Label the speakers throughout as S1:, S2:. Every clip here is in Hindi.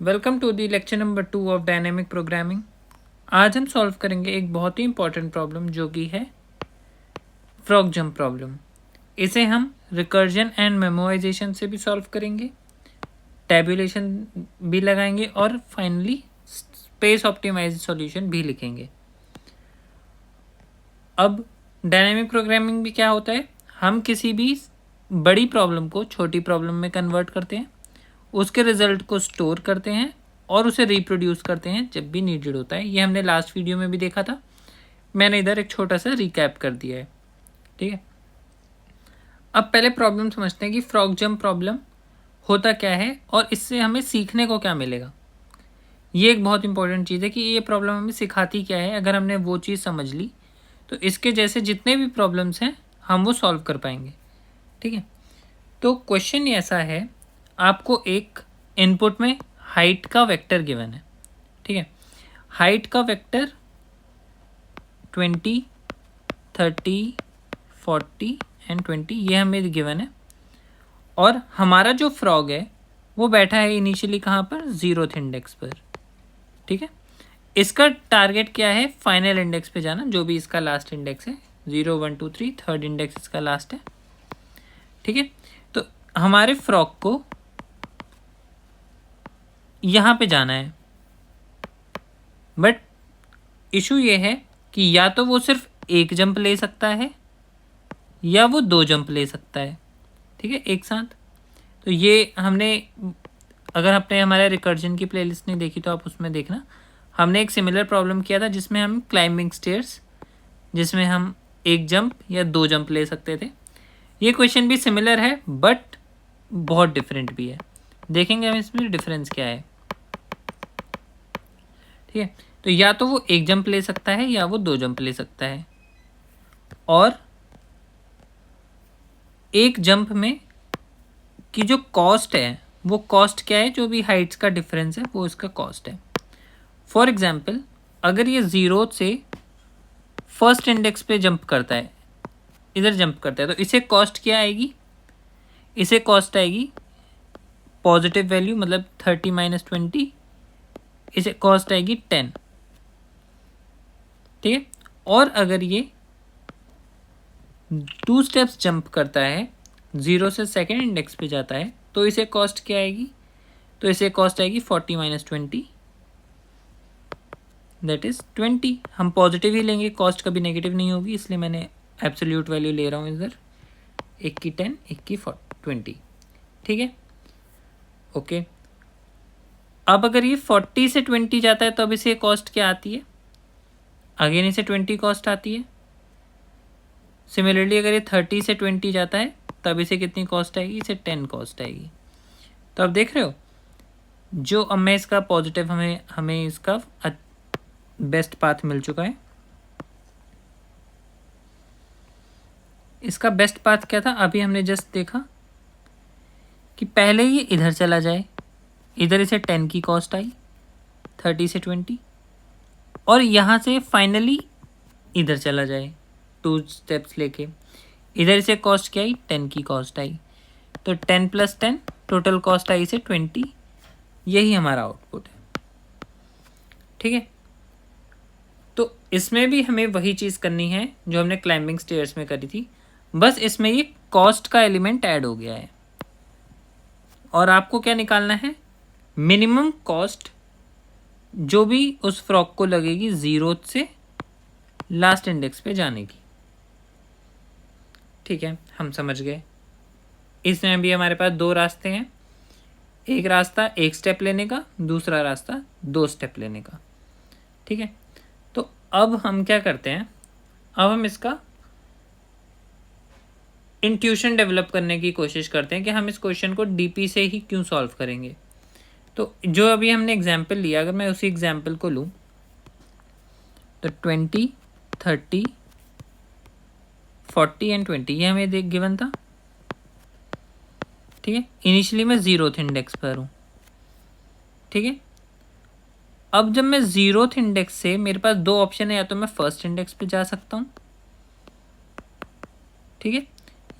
S1: Welcome to the lecture number 2 of dynamic programming. आज हम सॉल्व करेंगे एक बहुत ही इंपॉर्टेंट प्रॉब्लम जो कि है फ्रॉग जंप प्रॉब्लम। इसे हम रिकर्जन एंड मेमोराइजेशन से भी सॉल्व करेंगे, टैबुलेशन भी लगाएंगे और फाइनली स्पेस ऑप्टिमाइज्ड सॉल्यूशन भी लिखेंगे। अब डायनेमिक प्रोग्रामिंग भी क्या होता है, हम किसी भी बड़ी प्रॉब्लम को छोटी प्रॉब्लम में कन्वर्ट करते हैं, उसके रिजल्ट को स्टोर करते हैं और उसे रिप्रोड्यूस करते हैं जब भी नीडेड होता है। ये हमने लास्ट वीडियो में भी देखा था, मैंने इधर एक छोटा सा रिकैप कर दिया है। ठीक है, अब पहले प्रॉब्लम समझते हैं कि फ्रॉग जंप प्रॉब्लम होता क्या है और इससे हमें सीखने को क्या मिलेगा। ये एक बहुत इंपॉर्टेंट चीज़ है कि ये प्रॉब्लम हमें सिखाती क्या है। अगर हमने वो चीज़ समझ ली तो इसके जैसे जितने भी प्रॉब्लम्स हैं हम वो सॉल्व कर पाएंगे। ठीक है, तो क्वेश्चन ऐसा है, आपको एक इनपुट में हाइट का वेक्टर गिवन है। ठीक है, हाइट का वेक्टर 20, 30, 40 एंड 20 ये हमें गिवन है और हमारा जो फ्रॉग है वो बैठा है इनिशियली कहाँ पर, 0th इंडेक्स पर। ठीक है, इसका टारगेट क्या है, फाइनल इंडेक्स पे जाना, जो भी इसका लास्ट इंडेक्स है, 0, 1, 2, 3, थर्ड इंडेक्स इसका लास्ट है। ठीक है, तो हमारे फ्रॉग को यहाँ पे जाना है, बट इशू ये है कि या तो वो सिर्फ एक जंप ले सकता है या वो 2 जंप ले सकता है। ठीक है, एक साथ। तो ये हमने, अगर आपने हमारे रिकर्जन की प्लेलिस्ट नहीं देखी तो आप उसमें देखना, हमने एक सिमिलर प्रॉब्लम किया था जिसमें हम क्लाइंबिंग स्टेयर्स, जिसमें हम एक जंप या 2 जंप ले सकते थे। ये क्वेश्चन भी सिमिलर है बट बहुत डिफरेंट भी है। देखेंगे हम इसमें डिफरेंस क्या है। ठीक है, तो या तो वो एक जंप ले सकता है या वो 2 जंप ले सकता है, और एक जंप में की जो कॉस्ट है वो कॉस्ट क्या है, जो भी हाइट्स का डिफरेंस है वो इसका कॉस्ट है। फॉर एग्जाम्पल, अगर ये 0 से फर्स्ट इंडेक्स पे जंप करता है, इधर जंप करता है, तो इसे कॉस्ट क्या आएगी, इसे कॉस्ट आएगी पॉजिटिव वैल्यू, मतलब 30 - 20, इसे कॉस्ट आएगी 10। ठीक है, और अगर ये 2 स्टेप्स जंप करता है, 0 से सेकेंड इंडेक्स पे जाता है, तो इसे कॉस्ट क्या आएगी, तो इसे कॉस्ट आएगी 40 - 20, दैट इज 20। हम पॉजिटिव ही लेंगे, कॉस्ट कभी नेगेटिव नहीं होगी, इसलिए मैंने एब्सोल्यूट वैल्यू ले रहा हूँ इधर, एक की 10, एक की 20। ठीक है, ओके। अब अगर ये 40 से 20 जाता है तो अब इसे कॉस्ट क्या आती है, अगेन इसे 20 कॉस्ट आती है। सिमिलरली अगर ये 30 से 20 जाता है तब इसे कितनी कॉस्ट आएगी, इसे 10 कॉस्ट आएगी। तो अब देख रहे हो, जो अब मैं इसका पॉजिटिव, हमें इसका बेस्ट पाथ मिल चुका है। इसका बेस्ट पाथ क्या था, अभी हमने जस्ट देखा कि पहले ये इधर चला जाए, इधर इसे 10 की कॉस्ट आई 30 से 20, और यहाँ से फाइनली इधर चला जाए 2 स्टेप्स लेके, इधर इसे कॉस्ट क्या आई, 10 की कॉस्ट आई, तो 10 + 10 टोटल कॉस्ट आई इसे 20। यही हमारा आउटपुट है। ठीक है, तो इसमें भी हमें वही चीज़ करनी है जो हमने क्लाइंबिंग स्टेयर्स में करी थी, बस इसमें ये कॉस्ट का एलिमेंट ऐड हो गया है। और आपको क्या निकालना है, मिनिमम कॉस्ट जो भी उस फ्रॉक को लगेगी 0 से लास्ट इंडेक्स पे जाने की। ठीक है, हम समझ गए। इसमें भी हमारे पास 2 रास्ते हैं, एक रास्ता 1 स्टेप लेने का, दूसरा रास्ता 2 स्टेप लेने का। ठीक है, तो अब हम क्या करते हैं, अब हम इसका इंट्यूशन डेवलप करने की कोशिश करते हैं कि हम इस क्वेश्चन को डीपी से ही क्यों सॉल्व करेंगे। तो जो अभी हमने एग्जाम्पल लिया, अगर मैं उसी एग्जाम्पल को लूँ तो 20, 30, 40 एंड 20 ये हमें देख गिवन था। ठीक है, इनिशियली मैं 0th इंडेक्स पर हूँ। ठीक है, अब जब मैं 0th इंडेक्स से, मेरे पास 2 ऑप्शन है, या तो मैं फर्स्ट इंडेक्स पे जा सकता हूँ, ठीक है,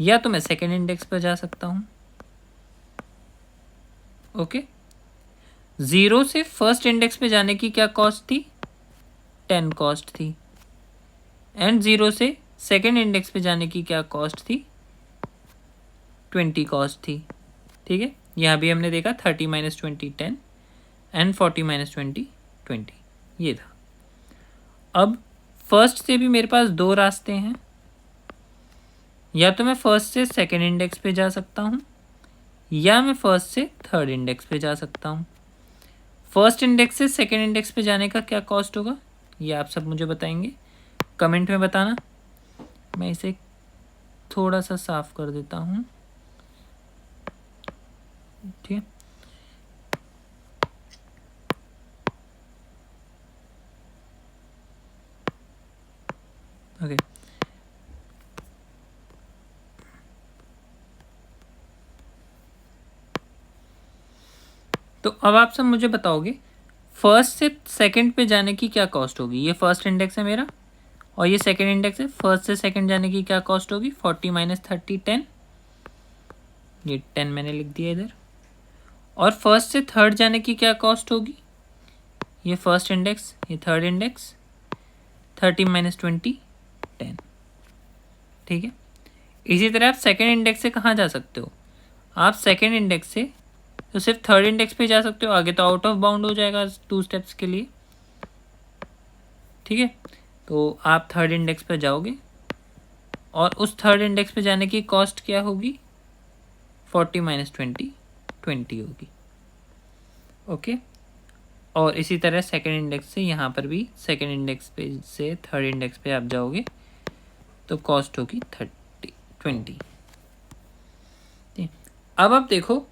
S1: या तो मैं सेकेंड इंडेक्स पर जा सकता हूँ। ओके, 0 से फर्स्ट इंडेक्स पे जाने की क्या कॉस्ट थी, 10 कॉस्ट थी। एंड 0 से सेकेंड इंडेक्स पे जाने की क्या कॉस्ट थी, 20 कॉस्ट थी। ठीक है, यहाँ भी हमने देखा 30 - 20 10 एंड 40 - 20 20, ये था। अब फर्स्ट से भी मेरे पास दो रास्ते हैं, या तो मैं फर्स्ट से सेकेंड इंडेक्स पे जा सकता हूँ या मैं फर्स्ट से थर्ड इंडेक्स पे जा सकता हूँ। फर्स्ट इंडेक्स से सेकेंड इंडेक्स पे जाने का क्या कॉस्ट होगा, ये आप सब मुझे बताएंगे, कमेंट में बताना। मैं इसे थोड़ा सा साफ कर देता हूँ। ठीक है, ओके। तो अब आप सब मुझे बताओगे फर्स्ट से सेकंड पे जाने की क्या कॉस्ट होगी। ये फर्स्ट इंडेक्स है मेरा और ये सेकंड इंडेक्स है। फर्स्ट से सेकंड जाने की क्या कॉस्ट होगी, 40 - 30 10, ये 10 मैंने लिख दिया इधर। और फर्स्ट से थर्ड जाने की क्या कॉस्ट होगी, ये फर्स्ट इंडेक्स, ये थर्ड इंडेक्स, 30 - 20 10। ठीक है, इसी तरह आप सेकेंड इंडेक्स से कहाँ जा सकते हो, आप सेकेंड इंडेक्स से तो सिर्फ थर्ड इंडेक्स पे जा सकते हो, आगे तो आउट ऑफ बाउंड हो जाएगा 2 स्टेप्स के लिए। ठीक है, तो आप थर्ड इंडेक्स पे जाओगे और उस थर्ड इंडेक्स पे जाने की कॉस्ट क्या होगी, 40 - 20 20 होगी। ओके, और इसी तरह सेकेंड इंडेक्स से यहाँ पर भी सेकेंड इंडेक्स पे से थर्ड इंडेक्स पे आप जाओगे तो कॉस्ट होगी 30 20। अब आप देखो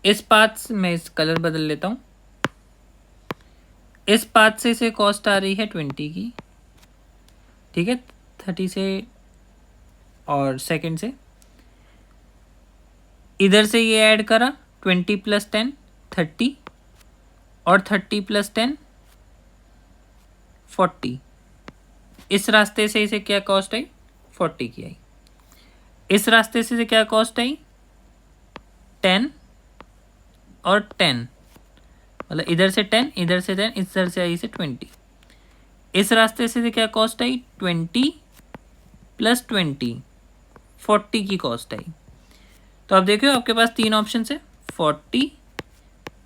S1: इस पाथ से मैं इस कलर बदल लेता हूँ, इस पाथ से इसे कॉस्ट आ रही है 20 की। ठीक है, 30 से और सेकंड से इधर से ये ऐड करा 20 + 10 30 और 30 + 10 40। इस रास्ते से इसे क्या कॉस्ट आई, 40 की आई। इस रास्ते से इसे क्या कॉस्ट आई, 10 और 10, मतलब इधर से 10 इधर से 10 इधर से आई इसे 20। इस रास्ते से क्या कॉस्ट आई, 20 + 20 40 की कॉस्ट आई। तो आप देखिए आपके पास 3 ऑप्शन है, 40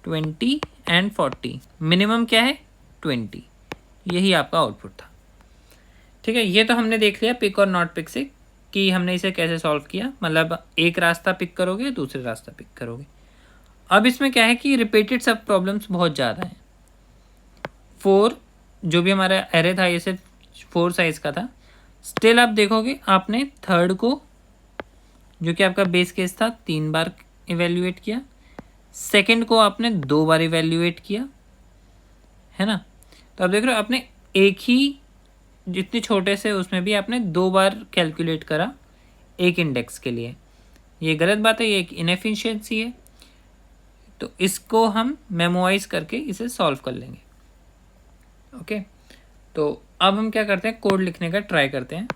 S1: 20 एंड 40। मिनिमम क्या है, 20। यही आपका आउटपुट था। ठीक है, ये तो हमने देख लिया पिक और नॉट पिक से कि हमने इसे कैसे सॉल्व किया, मतलब एक रास्ता पिक करोगे दूसरे रास्ता पिक करोगे। अब इसमें क्या है कि रिपीटेड सब प्रॉब्लम्स बहुत ज़्यादा हैं। 4 जो भी हमारा एरे था ये सिर्फ 4 साइज का था। स्टिल आप देखोगे आपने थर्ड को जो कि आपका बेस केस था 3 बार इवेल्युएट किया, सेकंड को आपने 2 बार इवेल्युएट किया, है ना। तो आप देख रहे हो आपने एक ही जितने छोटे से उसमें भी आपने 2 बार कैलकुलेट करा एक इंडेक्स के लिए। ये गलत बात है, ये एक इनएफिशिएंसी है। तो इसको हम मेमोराइज करके इसे सॉल्व कर लेंगे। ओके, तो अब हम क्या करते हैं, कोड लिखने का ट्राई करते हैं,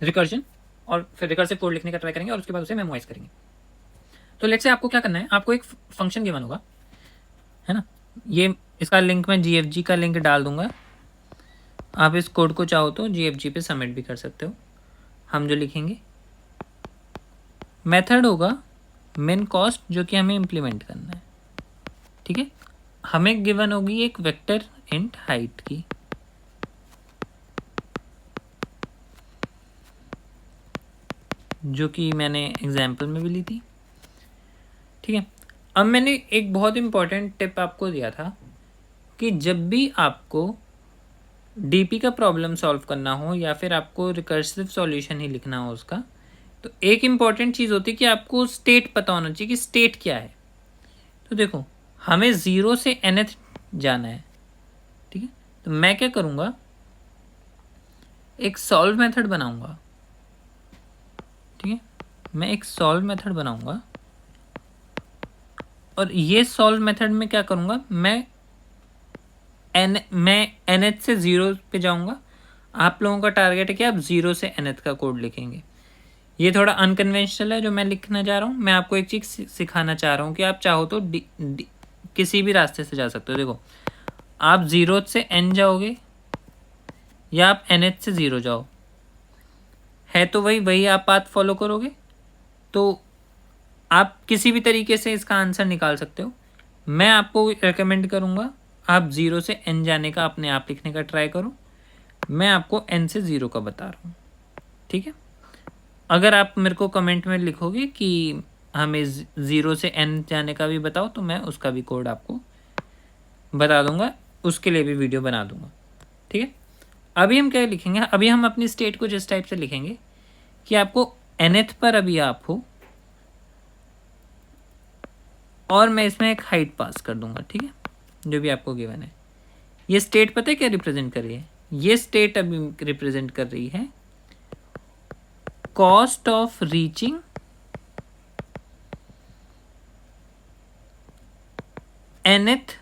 S1: रिकर्जन, और फिर रिकर्सिव कोड लिखने का ट्राई करेंगे और उसके बाद उसे मेमोराइज करेंगे। तो लेट्स से आपको क्या करना है, आपको एक फंक्शन गिवन होगा, है ना। ये इसका लिंक मैं GFG का लिंक डाल दूंगा, आप इस कोड को चाहो तो GFG पे सबमिट भी कर सकते हो। हम जो लिखेंगे मेथड होगा min कॉस्ट जो कि हमें इम्प्लीमेंट करना है। ठीक है, हमें गिवन होगी एक वेक्टर इंट हाइट की, जो कि मैंने एग्जाम्पल में भी ली थी। ठीक है, अब मैंने एक बहुत इंपॉर्टेंट टिप आपको दिया था कि जब भी आपको DP का प्रॉब्लम सॉल्व करना हो या फिर आपको रिकर्सिव सॉल्यूशन ही लिखना हो उसका, तो एक इम्पॉर्टेंट चीज़ होती है कि आपको स्टेट पता होना चाहिए कि स्टेट क्या है। तो देखो हमें 0 से nth जाना है। ठीक है, तो मैं क्या करूँगा, एक सॉल्व मेथड बनाऊंगा। ठीक है, मैं एक सॉल्व मेथड बनाऊंगा और ये सॉल्व मेथड में क्या करूँगा, मैं nth से 0 पे जाऊँगा। आप लोगों का टारगेट है कि आप 0 से nth का कोड लिखेंगे। ये थोड़ा अनकन्वेंशनल है जो मैं लिखना चाह रहा हूँ। मैं आपको एक चीज़ सिखाना चाह रहा हूँ कि आप चाहो तो किसी भी रास्ते से जा सकते हो। देखो, आप 0 से n जाओगे या आप nth से 0 जाओ, है तो वही आप पाथ फॉलो करोगे, तो आप किसी भी तरीके से इसका आंसर निकाल सकते हो। मैं आपको रेकमेंड करूँगा आप 0 से n जाने का अपने आप लिखने का ट्राई करो। मैं आपको n से 0 का बता रहा हूँ, ठीक है। अगर आप मेरे को कमेंट में लिखोगे कि हमें 0 से n जाने का भी बताओ, तो मैं उसका भी कोड आपको बता दूंगा, उसके लिए भी वीडियो बना दूंगा, ठीक है। अभी हम क्या लिखेंगे, अभी हम अपनी स्टेट को जिस टाइप से लिखेंगे कि आपको nth पर अभी आप हो और मैं इसमें एक हाइट पास कर दूंगा, ठीक है, जो भी आपको गिवन है। ये स्टेट पता है क्या रिप्रेजेंट कर रही है? ये स्टेट अभी रिप्रेजेंट कर रही है cost of reaching nth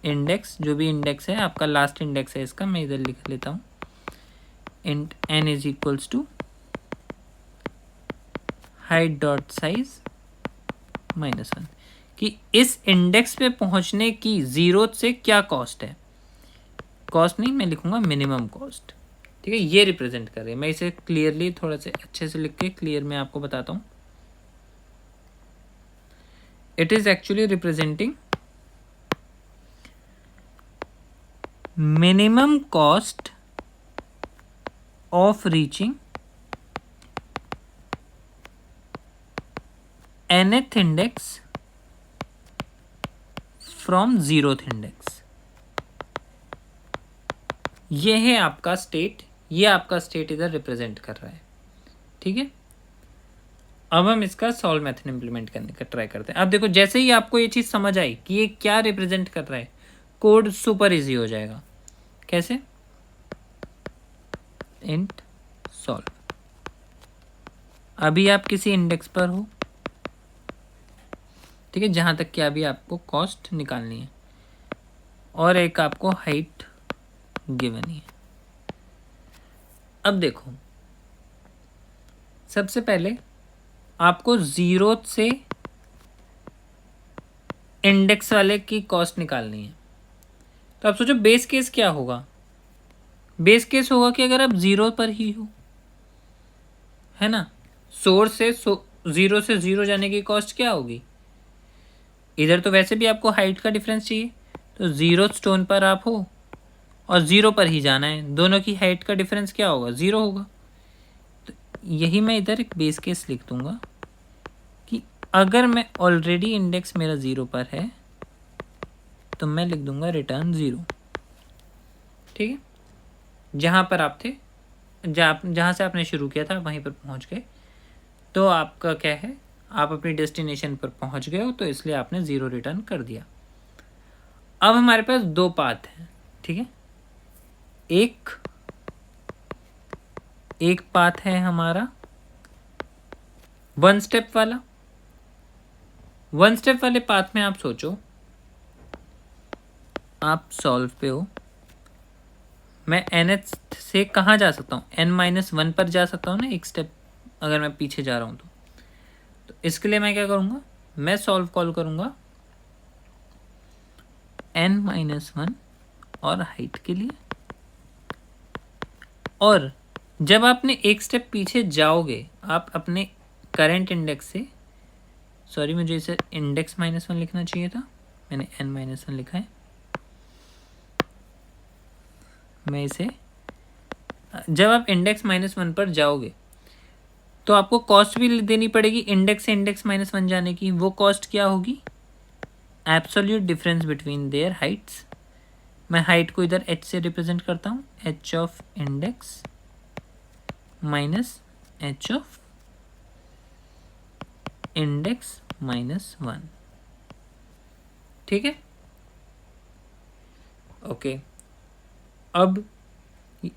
S1: index, जो भी इंडेक्स है आपका, लास्ट इंडेक्स है इसका, मैं इधर लिख लेता हूँ, int n is equals to height dot size -1, कि इस इंडेक्स पे पहुंचने की 0 से क्या कॉस्ट है। कॉस्ट नहीं, मैं लिखूंगा मिनिमम कॉस्ट, ठीक है। ये रिप्रेजेंट कर रही है। मैं इसे क्लियरली थोड़ा से अच्छे से लिख के क्लियर में आपको बताता हूँ। It is actually representing minimum cost of reaching nth index from 0th index। ये है आपका स्टेट, ये आपका स्टेट इधर रिप्रेजेंट कर रहा है, ठीक है। अब हम इसका सॉल्व मेथड इंप्लीमेंट करने का ट्राई करते हैं। अब देखो, जैसे ही आपको ये चीज़ समझ आई कि ये क्या रिप्रेजेंट कर रहा है, कोड सुपर इजी हो जाएगा। कैसे? Int solve. अभी आप किसी इंडेक्स पर हो, ठीक है, जहां तक कि अभी आपको कॉस्ट निकालनी है और एक आपको हाइट गिवन है। अब देखो, सबसे पहले आपको 0 से इंडेक्स वाले की कॉस्ट निकालनी है। तो आप सोचो बेस केस क्या होगा। बेस केस होगा कि अगर आप 0 पर ही हो, है ना, सोर्स से 0 से 0 जाने की कॉस्ट क्या होगी। इधर तो वैसे भी आपको हाइट का डिफरेंस चाहिए, तो 0 स्टोन पर आप हो और 0 पर ही जाना है, दोनों की हाइट का डिफरेंस क्या होगा, 0 होगा। तो यही मैं इधर एक बेस केस लिख दूंगा कि अगर मैं ऑलरेडी इंडेक्स मेरा 0 पर है तो मैं लिख दूंगा रिटर्न 0, ठीक है। जहाँ पर आप थे, जहाँ से आपने शुरू किया था वहीं पर पहुँच गए, तो आपका क्या है, आप अपनी डेस्टिनेशन पर पहुँच गए हो, तो इसलिए आपने 0 रिटर्न कर दिया। अब हमारे पास 2 पाथ हैं, ठीक है। एक पाथ है हमारा 1 स्टेप वाला। 1 स्टेप वाले पाथ में आप सोचो, आप सॉल्व पे हो, मैं nth से कहाँ जा सकता हूँ, n-1 पर जा सकता हूँ ना, एक स्टेप अगर मैं पीछे जा रहा हूँ तो इसके लिए मैं क्या करूँगा, मैं सॉल्व कॉल करूँगा n-1 और हाइट के लिए। और जब आपने एक स्टेप पीछे जाओगे, आप अपने करंट इंडेक्स से, सॉरी मुझे इसे इंडेक्स -1 लिखना चाहिए था, मैंने n-1 लिखा है। मैं इसे, जब आप इंडेक्स -1 पर जाओगे तो आपको कॉस्ट भी देनी पड़ेगी इंडेक्स से इंडेक्स -1 जाने की। वो कॉस्ट क्या होगी, absolute difference between their Heights. मैं हाइट को इधर h से रिप्रेजेंट करता हूँ, h of index minus h of index -1, ठीक है। ओके, अब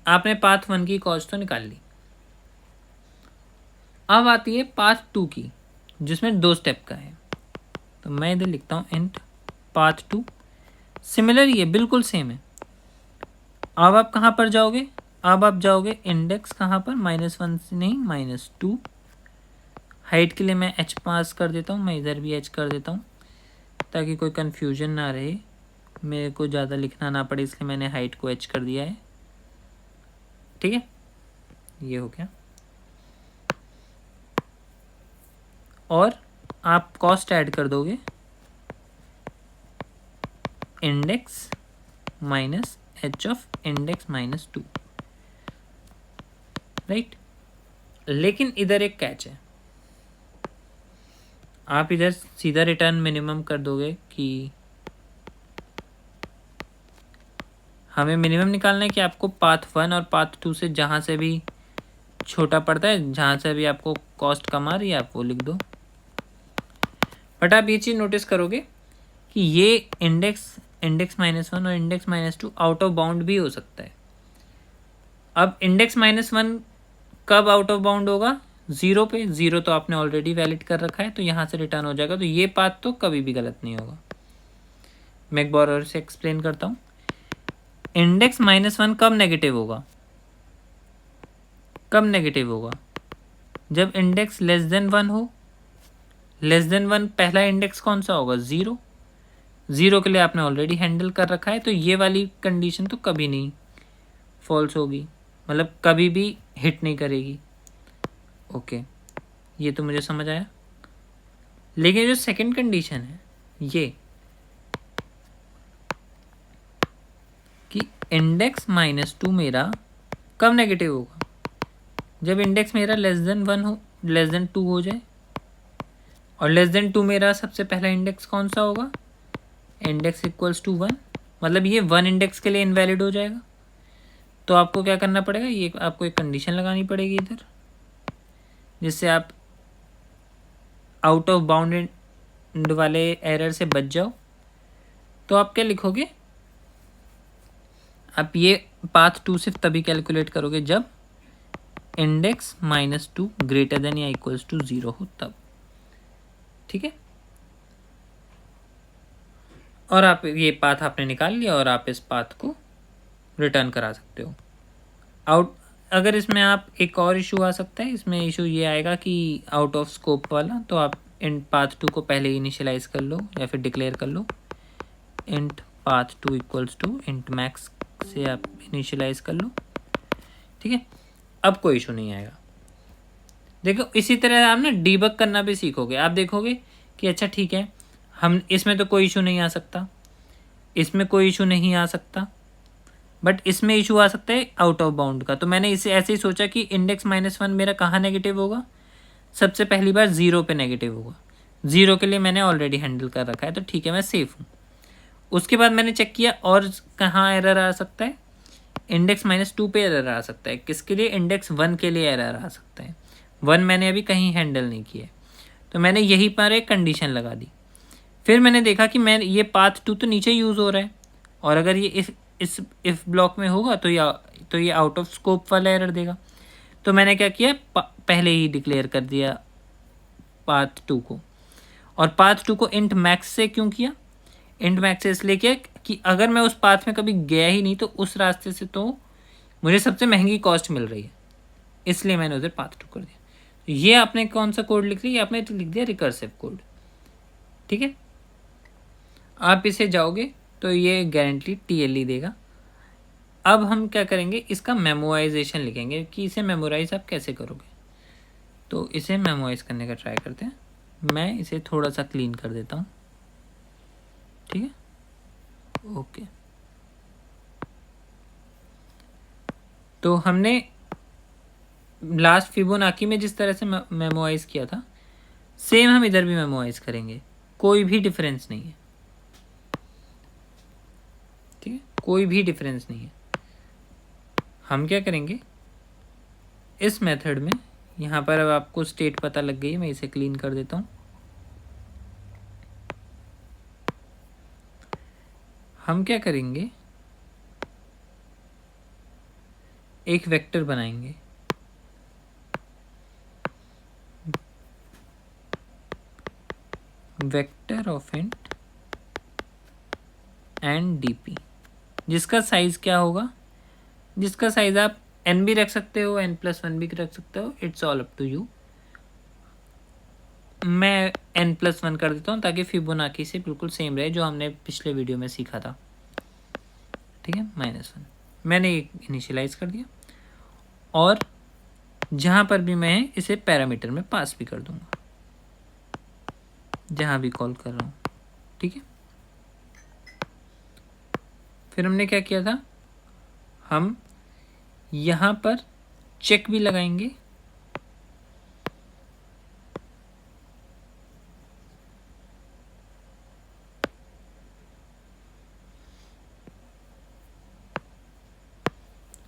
S1: आपने पाथ 1 की कॉस्ट तो निकाल ली। अब आती है पाथ 2 की, जिसमें 2 स्टेप का है। तो मैं इधर लिखता हूँ इंट पाथ 2। सिमिलर, ये बिल्कुल सेम है। अब आप कहाँ पर जाओगे, अब आप जाओगे इंडेक्स कहाँ पर, -1 से नहीं -2। हाइट के लिए मैं h पास कर देता हूँ, मैं इधर भी h कर देता हूँ ताकि कोई कन्फ्यूजन ना रहे, मेरे को ज़्यादा लिखना ना पड़े, इसलिए मैंने हाइट को h कर दिया है। ठीक है, ये हो गया। और आप कॉस्ट ऐड कर दोगे, index minus h of index -2, right. लेकिन इधर एक कैच है, आप इधर सीधा रिटर्न मिनिमम कर दोगे कि हमें मिनिमम निकालना है कि आपको पाथ 1 और पाथ 2 से जहाँ से भी छोटा पड़ता है, जहाँ से भी आपको कॉस्ट कम आ रही है, आप वो लिख दो। बट आप ये चीज़ नोटिस करोगे कि ये इंडेक्स -1 और इंडेक्स -2 आउट ऑफ बाउंड भी हो सकता है। अब इंडेक्स -1 कब आउट ऑफ बाउंड होगा, 0 पे। 0 तो आपने ऑलरेडी वैलिड कर रखा है, तो यहाँ से रिटर्न हो जाएगा, तो ये पाथ तो कभी भी गलत नहीं होगा। मैं एक बार और से एक्सप्लेन करता हूँ। इंडेक्स -1 कब नेगेटिव होगा, कब नेगेटिव होगा, जब इंडेक्स <1 हो। <1 पहला इंडेक्स कौन सा होगा, 0। 0 के लिए आपने ऑलरेडी हैंडल कर रखा है, तो ये वाली कंडीशन तो कभी नहीं फॉल्स होगी, मतलब कभी भी हिट नहीं करेगी। ओके, ये तो मुझे समझ आया। लेकिन जो सेकंड कंडीशन है ये कि इंडेक्स -2 मेरा कब नेगेटिव होगा, जब इंडेक्स मेरा <1 हो, <2 हो जाए। और <2 मेरा सबसे पहला इंडेक्स कौन सा होगा, इंडेक्स इक्वल्स टू 1, मतलब ये 1 इंडेक्स के लिए इनवैलिड हो जाएगा। तो आपको क्या करना पड़ेगा, ये आपको एक कंडीशन लगानी पड़ेगी इधर, जिससे आप आउट ऑफ बाउंड वाले एरर से बच जाओ। तो आप क्या लिखोगे, आप ये पाथ 2 सिर्फ तभी कैलकुलेट करोगे जब इंडेक्स -2 ग्रेटर देन या इक्वल्स टू 0 हो तब। ठीक है, और आप ये पाथ आपने निकाल लिया और आप इस पाथ को रिटर्न करा सकते हो आउट। अगर इसमें आप एक और इशू आ सकता है, इसमें इशू ये आएगा कि आउट ऑफ स्कोप वाला, तो आप इंट पाथ 2 को पहले ही इनिशियलाइज कर लो या फिर डिक्लेयर कर लो, int path 2 equals to int max से आप इनिशियलाइज कर लो। ठीक है, अब कोई इशू नहीं आएगा। देखो इसी तरह आप ना डीबग करना भी सीखोगे, आप देखोगे कि अच्छा ठीक है, हम इसमें तो कोई इशू नहीं आ सकता, इसमें कोई इशू नहीं आ सकता, बट इसमें इशू आ सकता है आउट ऑफ बाउंड का। तो मैंने इसे ऐसे ही सोचा कि इंडेक्स -1 मेरा कहाँ नेगेटिव होगा, सबसे पहली बार 0 पे नेगेटिव होगा। 0 के लिए मैंने ऑलरेडी हैंडल कर रखा है, तो ठीक है, मैं सेफ हूँ। उसके बाद मैंने चेक किया और कहाँ एरर आ सकता है, इंडेक्स -2 पे एरर आ सकता है। किसके लिए, इंडेक्स 1 के लिए एरर आ सकता है। 1 मैंने अभी कहीं हैंडल नहीं किया, तो मैंने यहीं पर एक कंडीशन लगा दी। फिर मैंने देखा कि मैं ये पाथ 2 तो नीचे यूज़ हो रहा है, और अगर ये इस इफ ब्लॉक में होगा तो ये आउट ऑफ स्कोप वाला एरर देगा। तो मैंने क्या किया, पहले ही डिक्लेयर कर दिया पाथ 2 को। और पाथ 2 को इंट मैक्स से क्यों किया, इंट मैक्स से इसलिए किया कि अगर मैं उस पाथ में कभी गया ही नहीं तो उस रास्ते से तो मुझे सबसे महंगी कॉस्ट मिल रही है, इसलिए मैंने उधर पाथ 2 कर दिया। तो ये आपने कौन सा कोड लिख लिया, आपने लिख दिया रिकर्सिव कोड। ठीक है, आप इसे जाओगे तो ये गारंटी TLE देगा। अब हम क्या करेंगे, इसका मेमोराइजेशन लिखेंगे कि इसे मेमोराइज आप कैसे करोगे। तो इसे मेमोराइज करने का ट्राई करते हैं। मैं इसे थोड़ा सा क्लीन कर देता हूँ। ठीक है, ओके। तो हमने लास्ट फिबोनाची में जिस तरह से मेमोराइज किया था, सेम हम इधर भी मेमोराइज करेंगे, कोई भी डिफरेंस नहीं है। ठीक है, कोई भी डिफरेंस नहीं है। हम क्या करेंगे, इस मेथड में यहाँ पर अब आपको स्टेट पता लग गई है, मैं इसे क्लीन कर देता हूँ। हम क्या करेंगे, एक वेक्टर बनाएंगे, vector of int and DP, जिसका साइज क्या होगा, जिसका साइज आप n भी रख सकते हो, n+1 भी रख सकते हो, it's all up to you. मैं n+1 कर देता हूँ ताकि फिबोनाची से बिल्कुल सेम रहे जो हमने पिछले वीडियो में सीखा था। ठीक है, -1 मैंने इनिशियलाइज कर दिया और जहाँ पर भी मैं इसे पैरामीटर में पास भी कर दूंगा, जहाँ भी कॉल कर रहा हूँ। ठीक है, फिर हमने क्या किया था, हम यहाँ पर चेक भी लगाएंगे।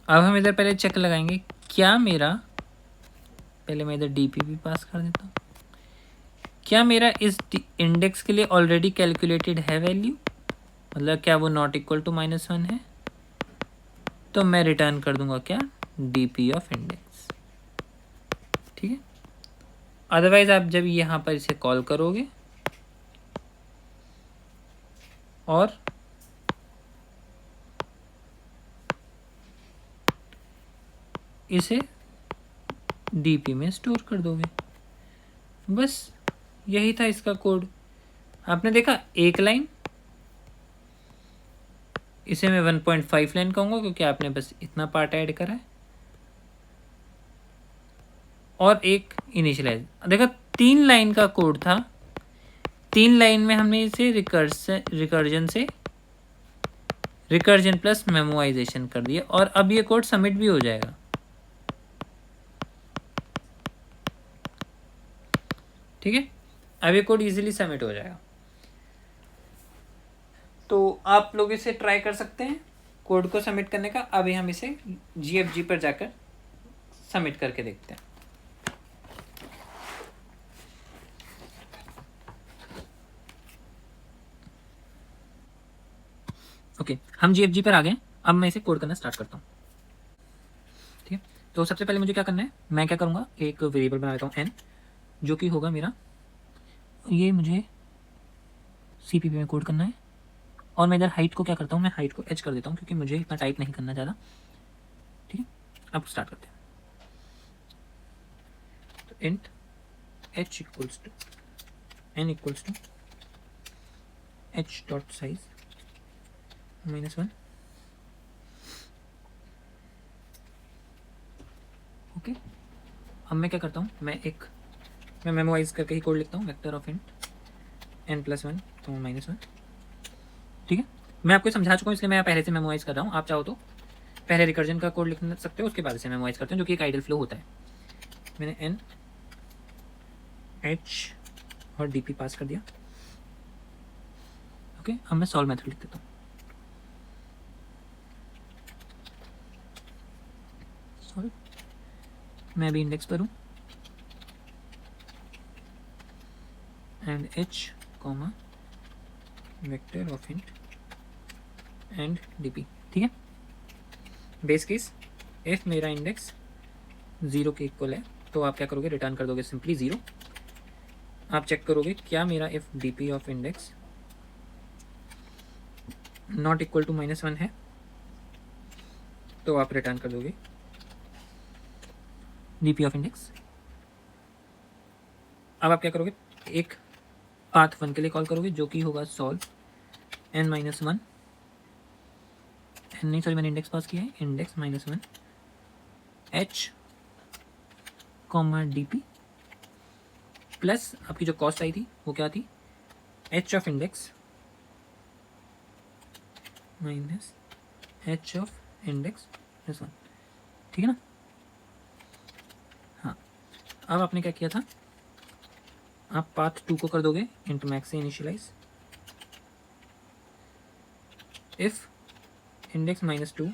S1: अब हम इधर पहले चेक लगाएंगे, क्या मेरा, पहले मैं इधर डीपी भी पास कर देता हूँ, क्या मेरा इस इंडेक्स के लिए ऑलरेडी कैलकुलेटेड है वैल्यू, मतलब क्या वो नॉट इक्वल टू -1 है, तो मैं रिटर्न कर दूंगा क्या, डीपी ऑफ इंडेक्स। ठीक है, अदरवाइज आप जब यहाँ पर इसे कॉल करोगे और इसे डीपी में स्टोर कर दोगे, बस यही था इसका कोड। आपने देखा एक लाइन, इसे मैं 1.5 लाइन कहूँगा क्योंकि आपने बस इतना पार्ट ऐड करा है, और एक इनिशियलाइज। देखा 3 लाइन का कोड था, 3 लाइन में हमने इसे रिकर्जन प्लस मेमोराइजेशन कर दिया, और अब ये कोड सबमिट भी हो जाएगा। ठीक है, अब ये कोड इजीली सबमिट हो जाएगा। तो आप लोग इसे ट्राई कर सकते हैं कोड को सबमिट करने का। अभी हम इसे GFG पर जाकर सबमिट करके देखते हैं। ओके, हम GFG पर आ गए। अब मैं इसे कोड करना स्टार्ट करता हूँ। ठीक है, तो सबसे पहले मुझे क्या करना है, मैं क्या करूँगा, एक वेरिएबल बना लेता हूँ n, जो कि होगा मेरा, ये मुझे CPP में कोड करना है। और मैं इधर हाइट को क्या करता हूँ, मैं हाइट को h कर देता हूँ क्योंकि मुझे इतना टाइप नहीं करना ज़्यादा। ठीक है, अब स्टार्ट करते हैं। तो int h equals to n equals to h dot size -1। Okay, अब मैं क्या करता हूँ, मैं मेमोराइज करके ही कोड लिखता हूँ, वेक्टर ऑफ इंट n+1 -1। ठीक है, मैं आपको समझा चुका हूँ इसलिए मैं पहले से मेमोराइज कर रहा हूँ। आप चाहो तो पहले रिकर्जन का कोड लिख सकते हो, उसके बाद से मेमोराइज करते हैं, जो कि एक आइडल फ्लो होता है। मैंने n h और dp पास कर दिया। ओके, अब मैं सॉल्व मेथड लिख देता हूँ। सॉल्व, मैं अभी इंडेक्स पर हूँ, and h comma vector of int and dp। ठीक है, बेस केस इफ मेरा इंडेक्स 0 के इक्वल है तो आप क्या करोगे, रिटर्न कर दोगे सिंपली 0। आप चेक करोगे क्या मेरा if dp of index not equal to -1 है, तो आप रिटर्न कर दोगे dp ऑफ इंडेक्स। अब आप क्या करोगे, एक पाथ 1 के लिए कॉल करोगे जो कि होगा सॉल्व n-1 n नहीं, सॉरी मैंने इंडेक्स पास किया है, index -1 h comma dp plus आपकी जो कॉस्ट आई थी वो क्या थी, h of index minus h of index +1। ठीक है ना। हाँ, अब आपने क्या किया था, आप पाथ 2 को कर दोगे इंट मैक्स से initialize. If index -2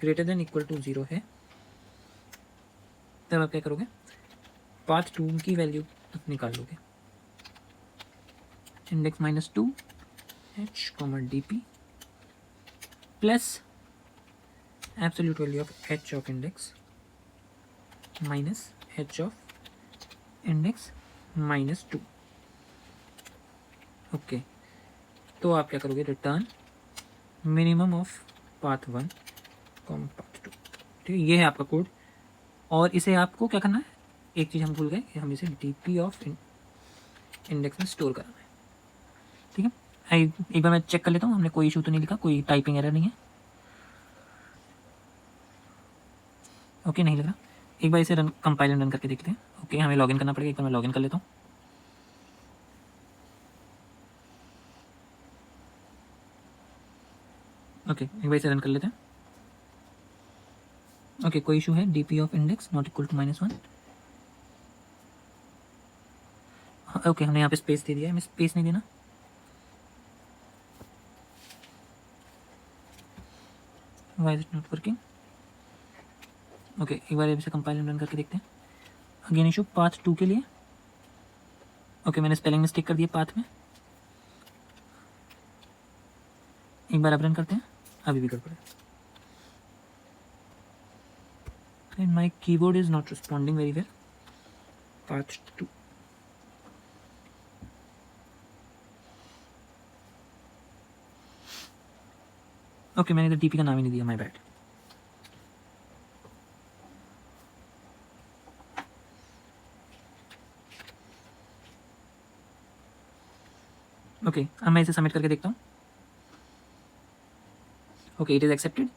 S1: greater than equal to 0 है, तब आप क्या करोगे, पाथ 2 की वैल्यू निकाल लोगे, index -2 h comma dp plus absolute value of h of index minus h of index -2। Okay, तो आप क्या करोगे, return minimum of path 1 comma path 2। सकते हो। ये है आपका कोड और इसे आपको क्या करना है, एक चीज़ हम भूल गए, हम इसे डीपी ऑफ इंडेक्स में स्टोर कराना है। ठीक है, एक बार मैं चेक कर लेता हूँ हमने कोई इशू तो नहीं लिखा, कोई टाइपिंग एरर नहीं है। ओके, नहीं लग रहा। एक बार इसे कंपाइल एंड रन करके देखते हैं। ओके, हमें लॉगिन करना पड़ेगा, एक बार मैं लॉगिन कर लेता हूँ। ओके, एक बार इसे रन कर लेते हैं। ओके, कोई इशू है, DP of index not equal to -1। Okay, हमने यहाँ पे स्पेस दे दिया है, हमें स्पेस नहीं देना। Why is it not working? Okay, एक बार इसे कंपाइल एंड रन करके देखते हैं। अगेन इशू पाथ 2 के लिए। ओके, मैंने स्पेलिंग मिस्टेक कर दिया पाथ में। एक बार अब रन करते हैं, अभी भी गड़बड़ है। My keyboard is not responding very well. Path 2। Okay, मैंने इधर डीपी का नाम ही नहीं दिया, माय बैड। ओके, अब मैं इसे सबमिट करके देखता हूँ। Okay, it is accepted.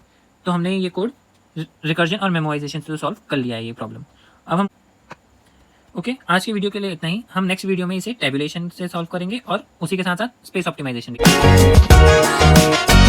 S1: तो हमने ये कोड रिकर्जन और मेमोराइजेशन से सॉल्व कर लिया है ये प्रॉब्लम। अब हम ओके, आज की वीडियो के लिए इतना ही। हम नेक्स्ट वीडियो में इसे टेबुलेशन से सॉल्व करेंगे और उसी के साथ साथ स्पेस ऑप्टिमाइजेशन भी।